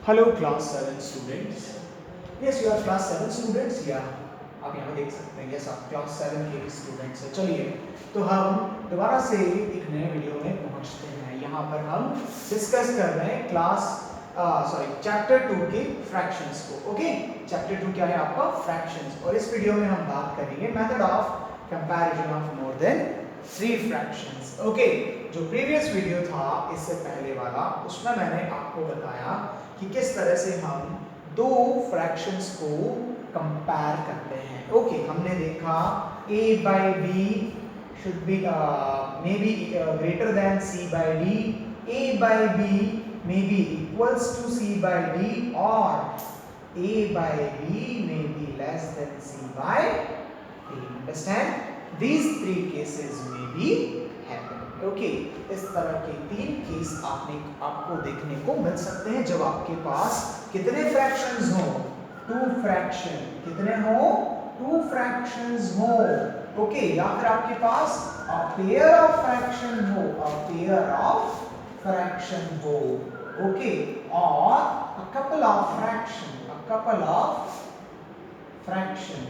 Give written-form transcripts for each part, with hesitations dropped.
Hello class 7 students. Yes, you are class 7 students. Yeah, आप यहाँ देख सकते हैं. Yes, आप class 7 के स्टूडेंट्स हैं. चलिए, तो हम दोबारा से एक नए वीडियो में पहुँचते हैं. यहाँ पर हम डिस्कस कर रहे हैं चैप्टर 2 के फ्रैक्शंस को. ओके, चैप्टर 2 क्या है आपका? फ्रैक्शंस. और इस वीडियो में हम बात करेंगे method of comparison of more than 3 fractions. Okay, जो प्रीवियस वीडियो था इससे पहले वाला, उसमें मैंने आपको बताया कि किस तरह से हम दो फ्रैक्शंस को कंपेयर करते हैं. ओके, हमने देखा a by b should be maybe greater than c by d, a by b may be equals to c by d, or a by b may be less than c by d. Understand? These three cases may be happen. Okay, इस तरह के 3 case आपको देखने को मिल सकते हैं जब आपके पास कितने फ्रैक्शंस हो? 2 फ्रैक्शन. कितने हो? 2 फ्रैक्शंस हो. ओके, या फिर आपके पास अ पेयर ऑफ फ्रैक्शन हो, अ पेयर ऑफ फ्रैक्शन हो. ओके, और a couple of fraction, a couple of fraction.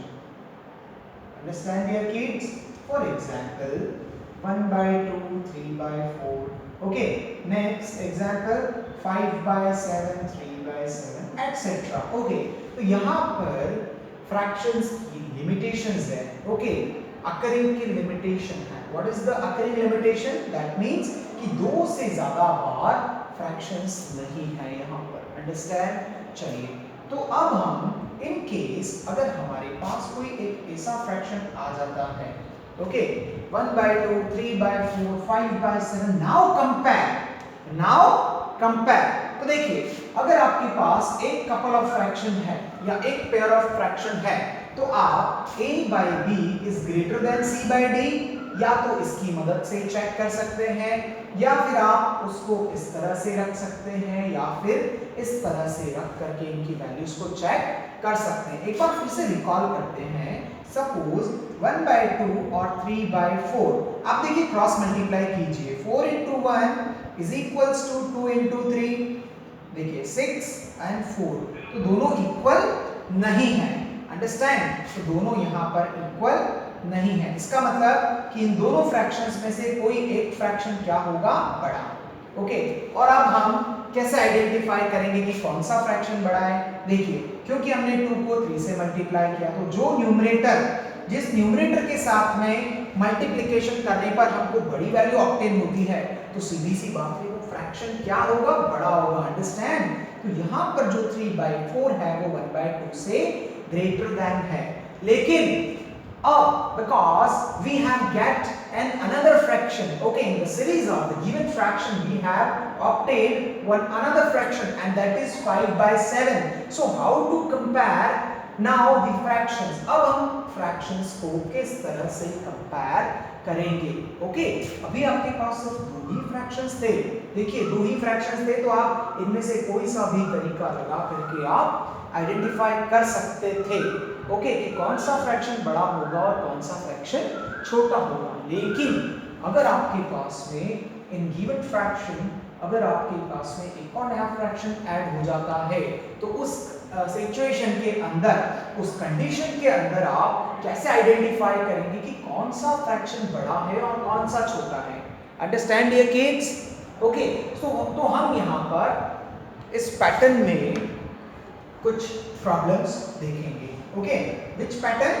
Understand dear kids? For example, 1 by 2, 3 by 4. Okay, next example 5 by 7, 3 by 7, etc. Okay, तो यहाँ पर fractions की limitations है. Okay, occurring की limitation है. What is the occurring limitation? That means कि 2 से ज़्यादा बार fractions नहीं है यहाँ पर. Understand? चलिए, तो अब हम इन केस अगर हमारे पास कोई एक ऐसा फ्रैक्शन आ जाता है, okay, 1 by 2, 3 by 4, 5 by 7, now compare. तो देखिए, अगर आपके पास एक कपल ऑफ फ्रैक्शन है या एक पेयर ऑफ फ्रैक्शन है, तो आप a by b is greater than c by d, या तो इसकी मदद से चेक कर सकते हैं, या फिर आप उसको इस तरह से रख सकते हैं, या फिर इस तरह से रख करके इनकी वैल्यूज को चेक कर सकते हैं. एक बार फिर से रिकॉल करते हैं. सपोज 1 by 2 और 3 by 4. आप देखिए, क्रॉस मल्टीप्लाई कीजिए. 4 into 1 is equals to 2 into 3. देखिए 6 and 4, तो दोनों इक्वल नहीं है. अंडरस्टैंड? तो दोनों यहाँ पर इक्वल नहीं है. इसका मतलब कि इन दोनों फ्रैक्शंस में से कोई एक फ्रैक्शन क्या होगा? बड़ा. ओके, और अब हम कैसे आइडेंटिफाई करेंगे कि कौन सा फ्रैक्शन बड़ा है? देखिए, क्योंकि हमने 2 को 3 से मल्टीप्लाई किया, तो जिस न्यूमरेटर के साथ में मल्टीप्लिकेशन करने पर हमको बड़ी वैल्यू ऑब्टेन होती है, तो सीधी सी बात है, वो फ्रैक्शन क्या होगा? बड़ा होगा. अंडरस्टैंड? तो यहाँ पर जो 3/4 है वो 1/2 से ग्रेटर देन है. लेकिन अब because we have get another fraction, okay, in the series of the given fraction we have obtained another fraction, and that is 5/7. So how to compare now the fractions? अब हम fractions को किस तरह से compare करेंगे? Okay, अभी आपके पास सिर्फ 2 ही फ्रैक्शंस थे. देखिए, 2 ही फ्रैक्शंस थे, तो आप इनमें से कोई सा भी तरीका लगा करके आप आइडेंटिफाई कर सकते थे, ओके, कि कौन सा फ्रैक्शन बड़ा होगा और कौन सा फ्रैक्शन छोटा होगा. लेकिन अगर आपके पास में इन गिवन फ्रैक्शन, अगर आपके पास में एक और नया फ्रैक्शन ऐड हो जाता है, तो उस सिचुएशन के अंदर, उस कंडीशन के अंदर आप कैसे आइडेंटिफाई करेंगे कि कौन सा फ्रैक्शन बड़ा है और कौन सा छोटा है? Understand dear kids? ओके, तो हम यहाँ पर इस पैटर्न में कुछ प्रॉब्लम्स देखेंगे. Okay, which pattern?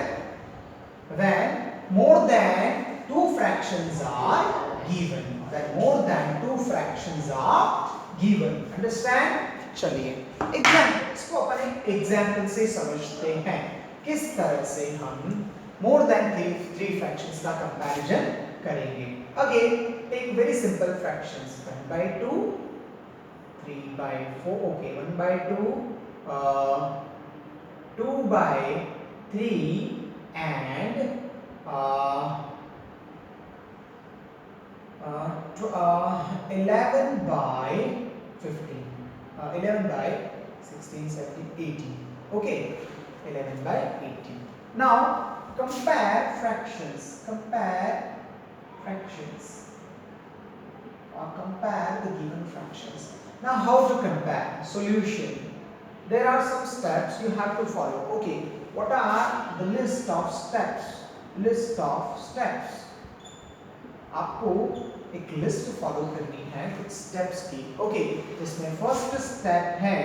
when more than 2 fractions are given. When more than 2 fractions are given. Understand? चलिए, इसको अपन एग्जाम्पल से समझते हैं किस तरह से हम more than 3 fractions का कंपैरिजन करेंगे. Again, take very simple fractions. 1/2, 3/4. Okay, 1/2, 2/3, and 11/15, 11/16, 17, 18. Okay, 11/18. Now compare fractions. Compare the given fractions. Now how to compare? Solution. There are some steps you have to follow. Okay, what are the list of steps? List of steps. आपको एक list follow करनी है कुछ steps की. Okay, इसमें first step है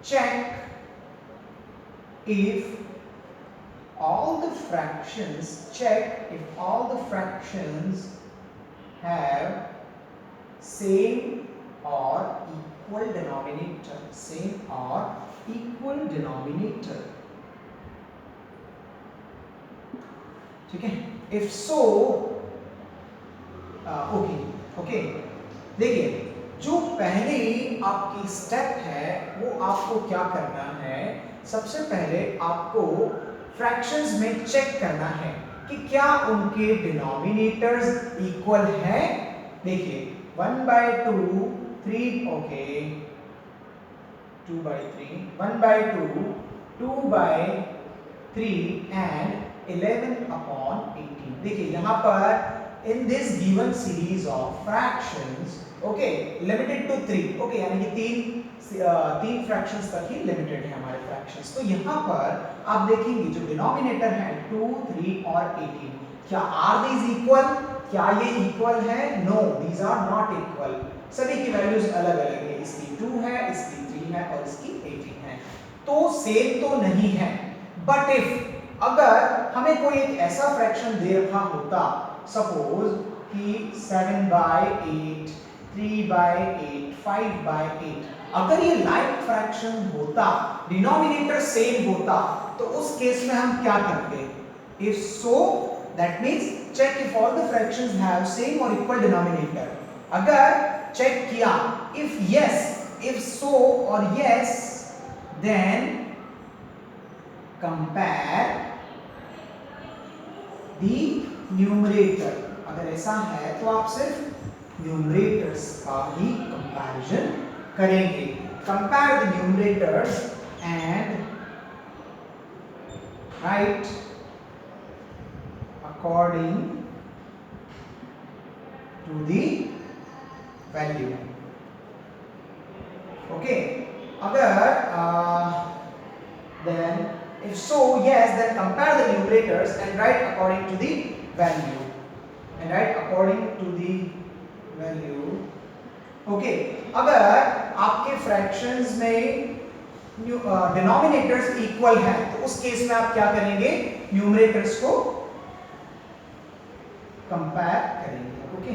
check if all the fractions have same or equal denominator. ठीक है. if so ओके देखिए, जो पहले आपकी स्टेप है वो आपको क्या करना है, सबसे पहले आपको फ्रैक्शंस में चेक करना है कि क्या उनके डिनोमिनेटर्स इक्वल है. देखिए 1/2 3 ओके 2/3 1/2 2/3 एंड 11/18. देखिए यहाँ पर in this given series of fractions, okay, limited to 3, okay, यानी कि तीन फ्रैक्शंस तक ही लिमिटेड है हमारे फ्रैक्शंस. तो यहाँ पर आप देखेंगे जो डिनोमिनेटर है 2 3 और 18, क्या आर दीज इक्वल? क्या ये इक्वल है? No, these are not equal. सभी की वैल्यूज अलग अलग है. इसकी 2 है, इसकी 3 है और इसकी 18 है, तो सेम तो नहीं है. बट इफ अगर हमें कोई एक ऐसा फ्रैक्शन दे रखा होता, सपोज कि 7/8 3/8 5/8, अगर ये लाइक फ्रैक्शन होता, डिनोमिनेटर सेम होता, तो उस केस में हम क्या करते? If so, that means check if all the fractions have same और इक्वल डिनोमिनेटर. अगर चेक किया इफ यस, इफ सो और yes, then compare the numerator. अगर ऐसा है तो आप सिर्फ न्यूमरेटर्स का ही कंपैरिजन करेंगे. Compare the numerators and write according to the value. Okay, अगर then if so yes, then compare the numerators and write according to the value. Okay, अगर आपके फ्रैक्शंस में डिनोमिनेटर्स इक्वल हैं तो उस केस में आप क्या करेंगे? न्यूमरेटर्स को कंपेयर करेंगे. ओके,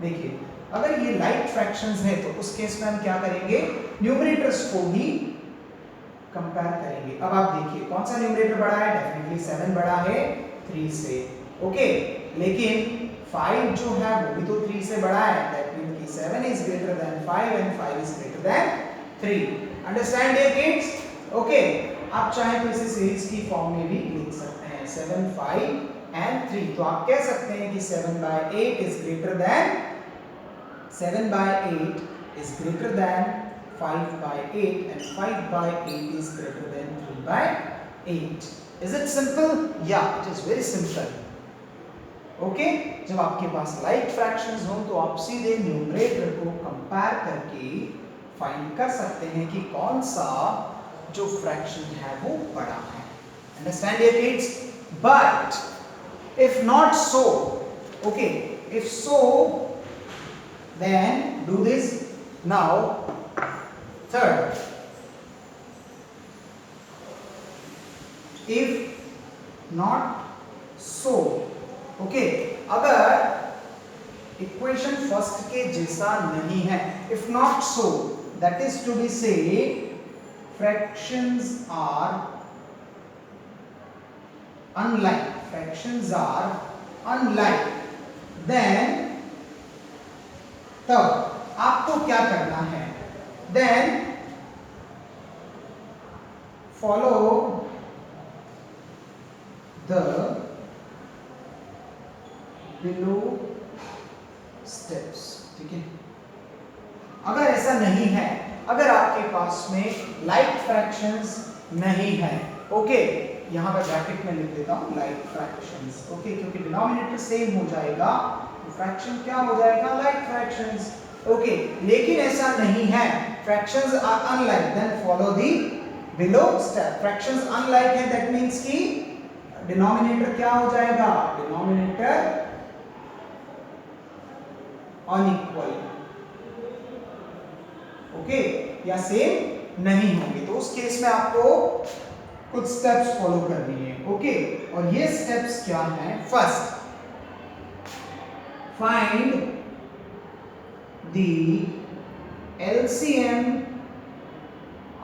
देखिए अगर ये लाइक फ्रैक्शंस है तो उस केस में हम क्या करेंगे? न्यूमरेटर्स को ही कंपेयर करेंगे. अब आप देखिए कौन सा न्यूमरेटर बड़ा है? डेफिनेटली 7 बड़ा है 3 से. ओके, लेकिन 5 जो है वो भी तो 3 से बड़ा है. दैट मींस कि 7 is greater than 5 and 5 is greater than 3. Understand dear kids? Okay, आप चाहे तो इसे सीरीज की फॉर्म में भी लिख सकते हैं 7 5 एंड 3. तो आप कह सकते हैं कि 7/8 is greater then 5/8 and 5/8 is greater than 3/8. Is it simple? Yeah, it is very simple. Okay, जब आपके पास लाइक फ्रैक्शंस हो तो आप सीधे न्यूमरेटर को कंपेयर करके फाइंड कर सकते हैं कि कौन सा जो फ्रैक्शन है वो बड़ा है. Understand dear kids? But if not so, okay, if so, then do this now. Third, if not so, okay, अगर इक्वेशन फर्स्ट के जैसा नहीं है, if not so, that is to be say fractions are unlike, then तब आपको क्या करना है? Then follow the below steps. ठीक है, अगर ऐसा नहीं है, अगर आपके पास में लाइक फ्रैक्शंस नहीं है, ओके, यहां पर ब्रैकेट में लिख देता हूं लाइक फ्रैक्शंस. ओके, क्योंकि डिनोमिनेटर सेम हो जाएगा तो फ्रैक्शन क्या हो जाएगा? Like fractions. ओके, लेकिन ऐसा नहीं है, fractions are unlike, then follow the below step. Fractions unlike है, दैट मींस कि डिनोमिनेटर क्या हो जाएगा, डिनोमिनेटर अनइक्वल, ओके, या सेम नहीं होंगे। तो उस केस में आपको कुछ स्टेप्स फॉलो करनी है, ओके। और ये स्टेप्स क्या हैं? First, find the LCM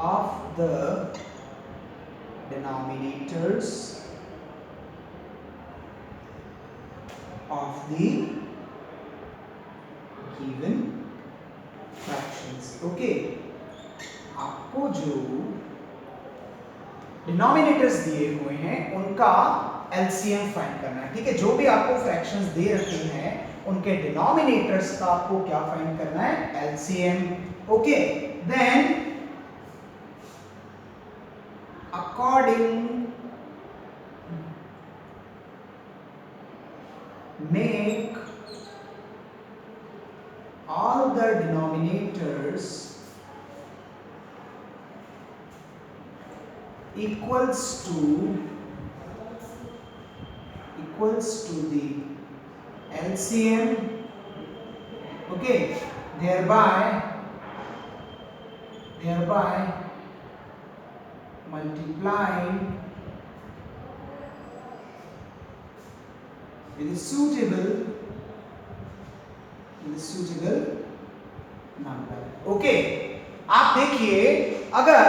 of the denominators of the given fractions, okay. आपको जो डिनोमिनेटर्स दिए हुए हैं उनका एलसीएम फाइंड करना है, ठीक है। जो भी आपको फ्रैक्शंस दे रखे हैं उनके डिनोमिनेटर्स का आपको क्या फाइंड करना है, LCM, okay. Then according make all the denominators equals to the LCM, okay, thereby multiplying with a suitable number, okay. आप देखिए, अगर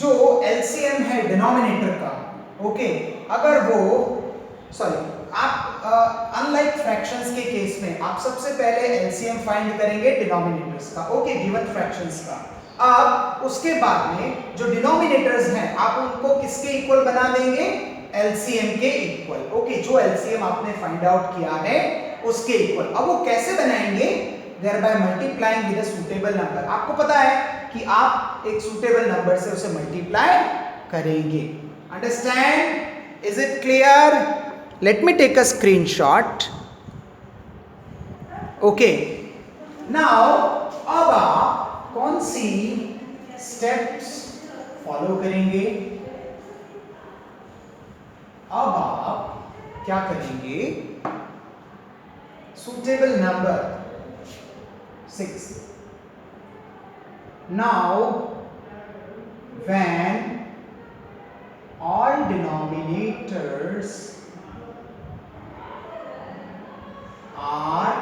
जो एलसीएम है डिनोमिनेटर का, ओके, अगर वो आप अनलाइक फ्रैक्शंस के केस में आप सबसे पहले एलसीएम फाइंड करेंगे डिनोमिनेटर्स का, ओके, गिवन फ्रैक्शंस का। अब उसके बाद में जो डिनोमिनेटर्स हैं आप उनको किसके इक्वल बना देंगे, एलसीएम के इक्वल, ओके। जो एलसीएम आपने फाइंड आउट किया है उसके इक्वल। अब वो कैसे बनाएंगे, thereby multiplying with a suitable number। आपको पता है कि आप एक suitable number से उसे मल्टीप्लाई करेंगे। Understand? Is it clear? Let me take a screenshot, okay. Now अब आप कौन सी स्टेप्स फॉलो करेंगे? अब आप क्या करेंगे, suitable number 6। Now when all denominators are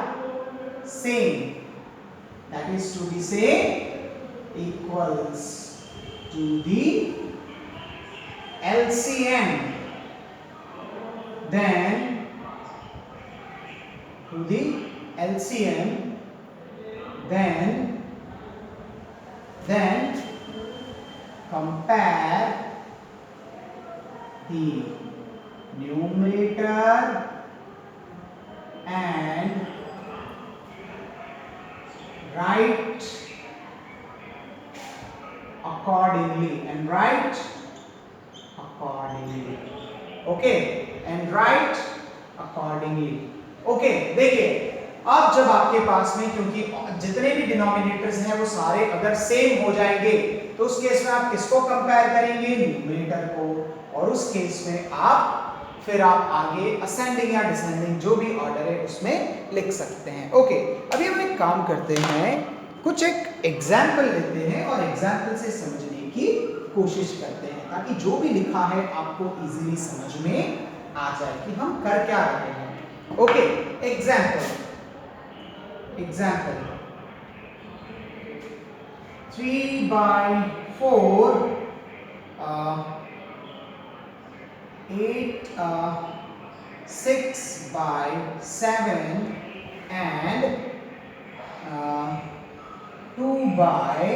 same, that is to be say equals to the LCM, then to the LCM, then compare the numerator and write accordingly, okay, and write accordingly, okay। देखिए, अब जब आपके पास में, क्योंकि जितने भी denominators हैं वो सारे अगर सेम हो जाएंगे तो उस केस में आप किसको कंपेयर करेंगे, न्यूमरेटर को। और उस केस में फिर आप आगे असेंडिंग या डिसेंडिंग जो भी ऑर्डर है उसमें लिख सकते हैं, ओके। अभी हम एक काम करते हैं, कुछ एक एग्जाम्पल लेते हैं और एग्जाम्पल से समझने की कोशिश करते हैं ताकि जो भी लिखा है आपको इजीली समझ में आ जाए कि हम कर क्या रहे हैं, okay. Example 3/4 8 6/7 and 2/30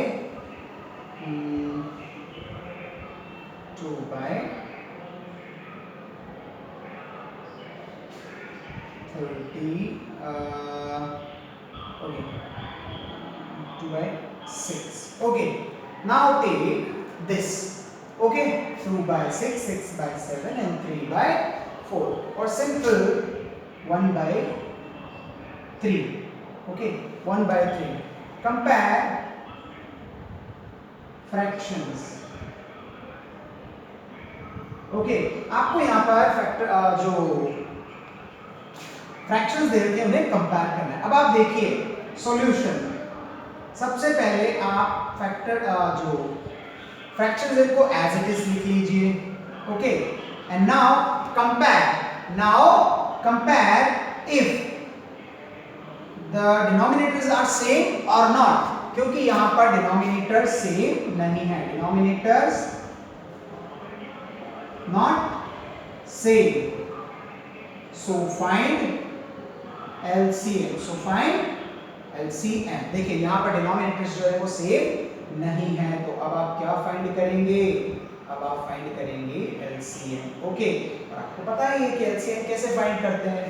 okay, 2/6, okay। Now take this, okay, 2/6 6/7 and 3/4, or simple 1/3, okay 1/3 compare fractions. Okay आपको यहाँ पर फैक्टर जो फ्रैक्शंस दे रखे हैं उन्हें कंपेयर करना है। अब आप देखिए सॉल्यूशन, सबसे पहले आप फैक्टर जो फ्रैक्शंस है को एज इट इज लिख लीजिए। Okay and now compare if the denominators are same और नॉट, क्योंकि यहां पर डिनोमिनेटर सेम नहीं है, denominators not same, so find LCM. So find LCM. देखिए यहां पर डिनोमिनेटर्स जो है वो सेम नहीं है, तो अब आप क्या फाइंड करेंगे, अब आप फाइंड करेंगे एलसीएम। ओके और आपको पता ही है कि एलसीएम कैसे फाइंड करते हैं।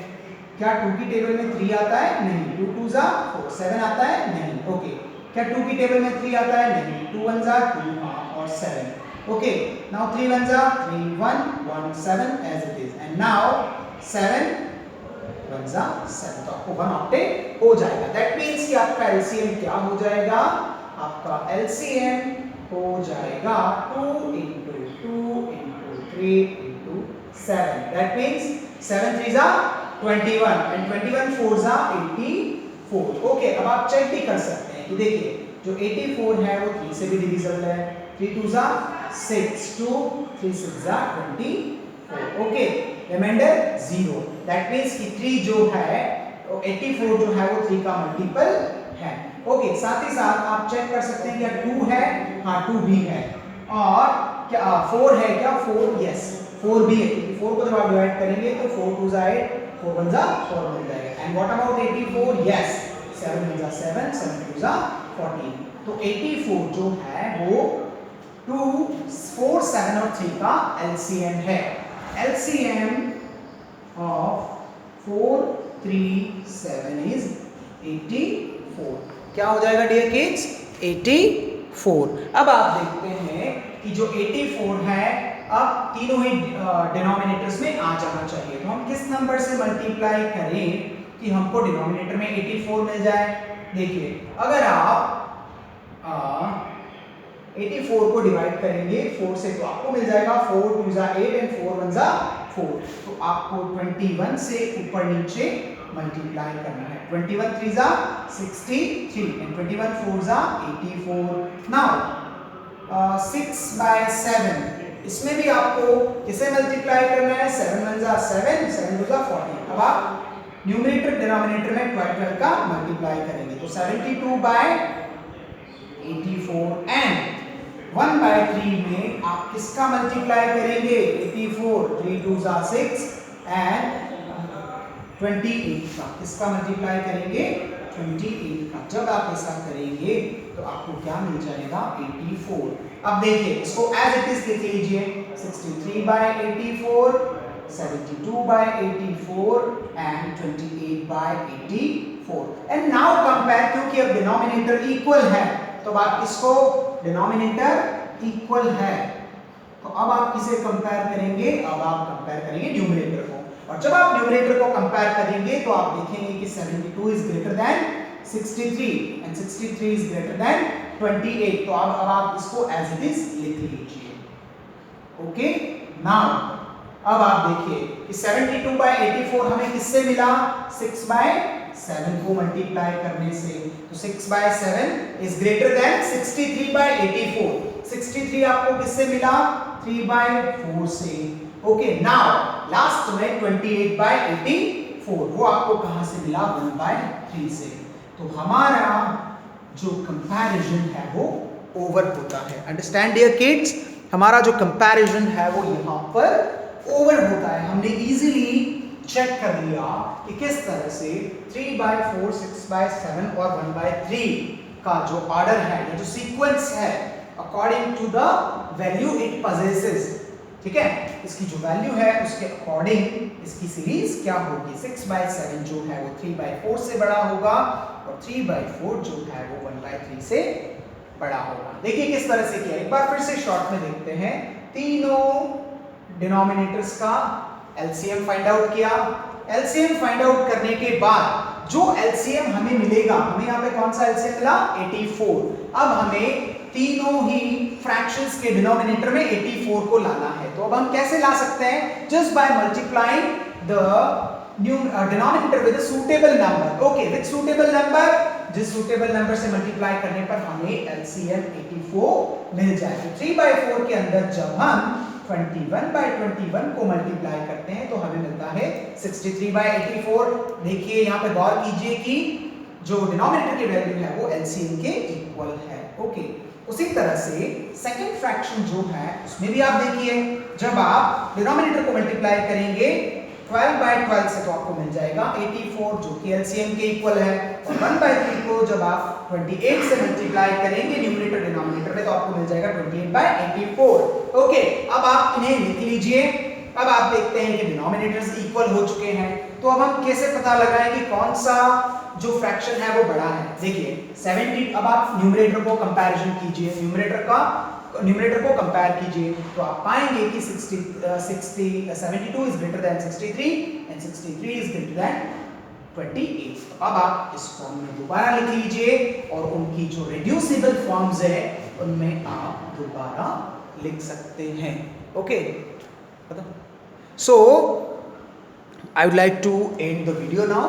क्या 2 की टेबल में 3 आता है? नहीं। 2 2 जा 4, 7 आता है? नहीं। ओके क्या 2 की टेबल में 3 आता है? नहीं। 2 1 जा 2 और 7। ओके नाउ 3 1 जा 3 1 1 7 as it is and now 7 1 जा 7, तो आपको 1 ऑक्टेट हो जाएगा। दैट मींस कि आपका एलसीएम क्या हो जाएगा, आपका एलसीएम हो जाएगा 2 into 2 into 3 into 7। That means 7 3 जा 21 and 21 4 जा 84। ओके अब आप चेक भी कर सकते हैं कि देखिए जो 84 है वो 3 से भी डिविजिबल है। 3 2 जा 6 2 3 6 जा 24। Okay reminder 0। दैट मींस कि 3 जो है 84 जो है वो 3 का मल्टीपल है। ओके साथ ही साथ आप चेक कर सकते हैं क्या 2 है, हाँ 2 भी है, और क्या 4 है क्या 4, यस 4 भी है, क्योंकि 4 को जब आप डिवाइड करेंगे तो 4 2 जा 8 4 1 जा 4 मिल जाएगा। एंड व्हाट अबाउट 84, यस 7 1 जा 7 7 2 जा 14। तो 84 जो है वो 2 4 7 और 3 का एलसीएम है। LCM of 4 3 7 is 84। क्या हो जाएगा डियर किड्स 84। अब आप देखते हैं कि जो 84 है अब तीनों ही डिनोमिनेटर्स में आ जाना चाहिए, तो हम किस नंबर से मल्टीप्लाई करें कि हमको डिनोमिनेटर में 84 मिल जाए। देखिए अगर आप 84 को डिवाइड करेंगे 4 से तो आपको मिल जाएगा 4 2 जा 8 एंड 4 1 जा 4, तो आपको 21 से ऊपर नीचे मल्टीप्लाई करना है। 21 3 जा 63 एंड 21 4 जा 84। नाउ 6/7 इसमें भी आपको किसे मल्टीप्लाई करना है, 7 1 जा 7 7 2 जा 14। अब आप न्यूमरेटर डिनोमिनेटर में 12 का मल्टीप्लाई करेंगे तो 72/84 एंड 1/3 में आप किसका मल्टीप्लाई करेंगे 84 3 2 जा 6 एंड 28 का किसका मल्टीप्लाई करेंगे 28 का। जब आप ऐसा करेंगे तो आपको क्या मिल जाएगा 84। अब देखिए इसको एज इट इज लिख लीजिए 63/84 72/84 एंड 28/84। एंड नाउ कंपेयर, क्योंकि अब डिनोमिनेटर इक्वल है तो आप इसको डिनोमिनेटर इक्वल है तो अब आप किसे कंपेयर करेंगे, अब आप कंपेयर करेंगे न्यूमरेटर को, और जब आप न्यूमरेटर को कंपेयर करेंगे तो आप देखेंगे कि 72 is greater then 63 and 63 is greater then 28, तो अब आप इसको एज इट इज लिख लीजिए। ओके नाउ अब आप देखिए कि 72/84 हमें किससे मिला 6/7 को मल्टीप्लाई करने से, तो 6/7 इज ग्रेटर देन 63/84। 63 आपको किससे मिला 3/4 से। ओके नाउ लास्ट में 28/84 वो आपको कहां से मिला 1/3 से। तो हमारा जो कंपैरिजन है वो ओवर होता है। अंडरस्टैंड डियर किड्स, हमारा जो कंपैरिजन है वो यहां पर ओवर होता है। हमने इजीली चेक कर लिया कि किस तरह से 3/4 6/7 और 1/3 का जो ऑर्डर है या जो सीक्वेंस है according to the value it possesses, ठीक है, इसकी जो वैल्यू है उसके अकॉर्डिंग इसकी सीरीज क्या होगी। 6/7 जो है वो 3/4 से बड़ा होगा और 3/4 जो है वो 1/3 से बड़ा होगा। देखिए किस तरह से किया, एक बार फिर से शॉर्ट में देखते हैं। तीनों डिनोमिनेटर्स का एलसीएम फाइंड आउट किया। एलसीएम फाइंड आउट करने के बाद जो एलसीएम हमें मिलेगा, हमें यहाँ पे कौन सा एलसीएम मिला 84। अब हमें तीनों ही फ्रैक्शंस के डिनोमिनेटर में 84 को लाना है। तो अब हम कैसे ला सकते हैं? Just by multiplying the denominator with a suitable number. Okay, with suitable number, जिस सूटेबल नंबर से मल्टीप्लाई करने पर हमें एलसीएम 84 मिल जाएगा। 3/4 के अंदर जब हम 21/21 को मल्टीप्लाई करते हैं तो हमें मिलता है 63/84। देखिए यहाँ पे गौर कीजिए कि जो डिनोमिनेटर की वैल्यू है वो एलसीएम के इक्वल है। ओके, उसी तरह से सेकंड फ्रैक्शन जो है उसमें भी आप देखिए, जब आप डिनोमिनेटर को मल्टीप्लाई करेंगे 12/12 से तो आपको मिल जाएगा 84 जो कि एलसीएम के इक्वल है, और 1/3 को जब आप 28 से मल्टीप्लाई करेंगे न्यूमरेटर डिनोमिनेटर में तो आपको मिल जाएगा 28/84। ओके, अब आप इन्हें लिख लीजिए। अब आप देखते हैं कि डिनोमिनेटर्स इक्वल हो चुके हैं, तो अब हम कैसे पता लगाएं कि कौन सा जो फ्रैक्शन है वो बड़ा है? देखिए 70, अब आप न्यूमरेटर को कंपैरिजन कीजिए, न्यूमरेटर को कंपेयर कीजिए तो आप पाएंगे कि 72 is greater then 63 and 63 is greater then 28। तो अब आप इस फॉर्म में दोबारा लिख लीजिए और उनकी जो रिड्यूसिबल फॉर्म्स है उनमें आप दोबारा लिख सकते हैं। Okay, so I would like to end the video now.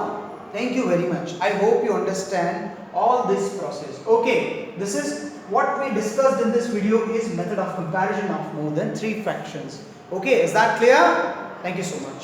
Thank you very much. I hope you understand all this process. Okay, this is what we discussed in this video is method of comparison of more than 3 fractions. Okay, is that clear? Thank you so much.